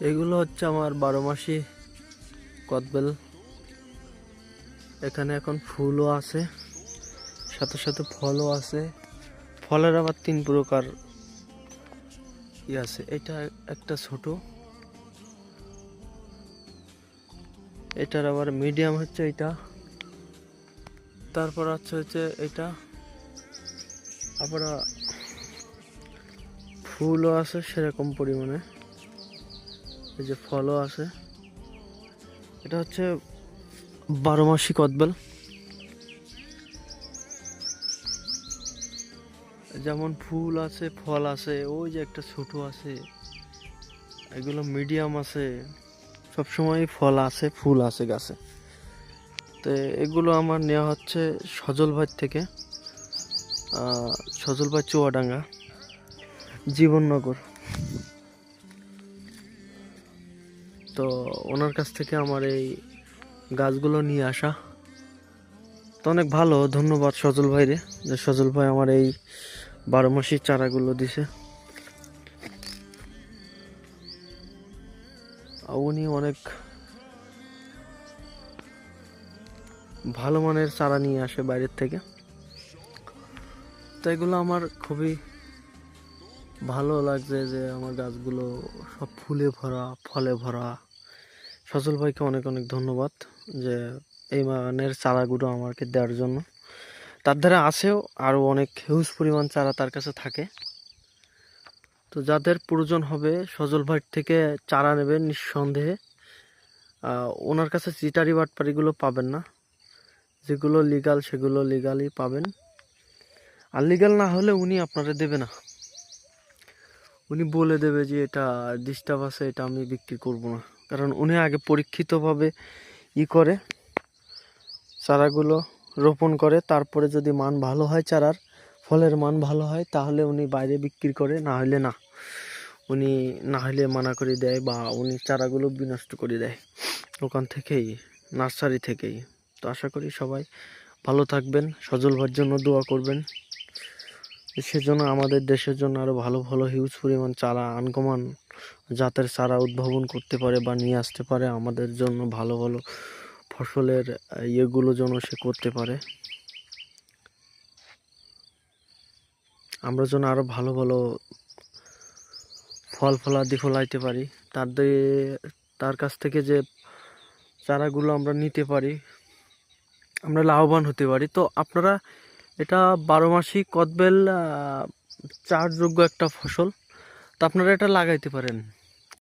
এগুলো হচ্ছে আমার 12 মাসি কদবেল। এখানে এখন ফুলও আছে, সাথে সাথে ফলও আছে। ফলের আবার 3 প্রকার আছে। এটা একটা ছোট, এটার আবার মিডিয়াম হচ্ছে এটা, তারপর হচ্ছে এটা। আবার ফুলও আছে সেরকম পরিমাণে, এই যে ফলও আছে। এটা হচ্ছে 12 মাসি কদবেল। যেমন ফুল আছে, ফল আছে, ওই যে একটা ছোট আছে, এগুলো মিডিয়াম আছে। সবসময় ফল আছে, ফুল আছে গাছে। তো এগুলো আমার নেওয়া হচ্ছে সজলভাই থেকে, সজলভাই চুয়াডাঙ্গা, জীবননগর। তো ওনার কাছ থেকে আমার এই গাছগুলো নিয়ে আসা। তো অনেক ভালো, ধন্যবাদ সজল ভাইরে, যে সজল ভাই আমার এই 12 মাসি চারাগুলো দিছে। উনি অনেক ভালো মানের চারা নিয়ে আসে বাইরের থেকে। তো এগুলো আমার খুবই ভালো লাগছে যে আমার গাছগুলো সব ফুলে ভরা, ফলে ভরা। সজল ভাইকে অনেক অনেক ধন্যবাদ যে এই মানের চারাগুলো আমাকে দেওয়ার জন্য। তার ধারে আছেও আরও অনেক হিউজ পরিমাণ চারা তার কাছে থাকে। তো যাদের প্রয়োজন হবে সজল ভাই থেকে চারা নেবেন নিঃসন্দেহে। ওনার কাছে চিটারি বাটপারিগুলো পাবেন না, যেগুলো লিগাল সেগুলো লিগালি পাবেন। আর লিগাল না হলে উনি আপনারা দেবে না, উনি বলে দেবে যে এটা ডিস্টার্ব আছে, এটা আমি বিক্রি করব না। কারণ উনি আগে পরীক্ষিতভাবে করে চারাগুলো রোপণ করে, তারপরে যদি মান ভালো হয়, চারার ফলের মান ভালো হয়, তাহলে উনি বাইরে বিক্রি করে, না হলে না। উনি না হলে মানা করে দেয়, বা উনি চারাগুলো বিনষ্ট করে দেয় ওখান থেকেই, নার্সারি থেকেই। তো আশা করি সবাই ভালো থাকবেন, সজল ভাইয়ের জন্য দোয়া করবেন, সেজন্য আমাদের দেশের জন্য আরও ভালো ভালো হিউজ পরিমাণ চারা, আনকমন জাতের চারা উদ্ভাবন করতে পারে বা নিয়ে আসতে পারে, আমাদের জন্য ভালো ভালো ফসলের ইয়েগুলো যেন সে করতে পারে। আমরা যেন আরও ভালো ভালো ফল ফলাদি ফলাইতে পারি, তার কাছ থেকে যে চারাগুলো আমরা নিতে পারি, আমরা লাভবান হতে পারি। তো আপনারা এটা 12 মাসি কদবেল চাষযোগ্য একটা ফসল, তো আপনারা এটা লাগাইতে পারেন।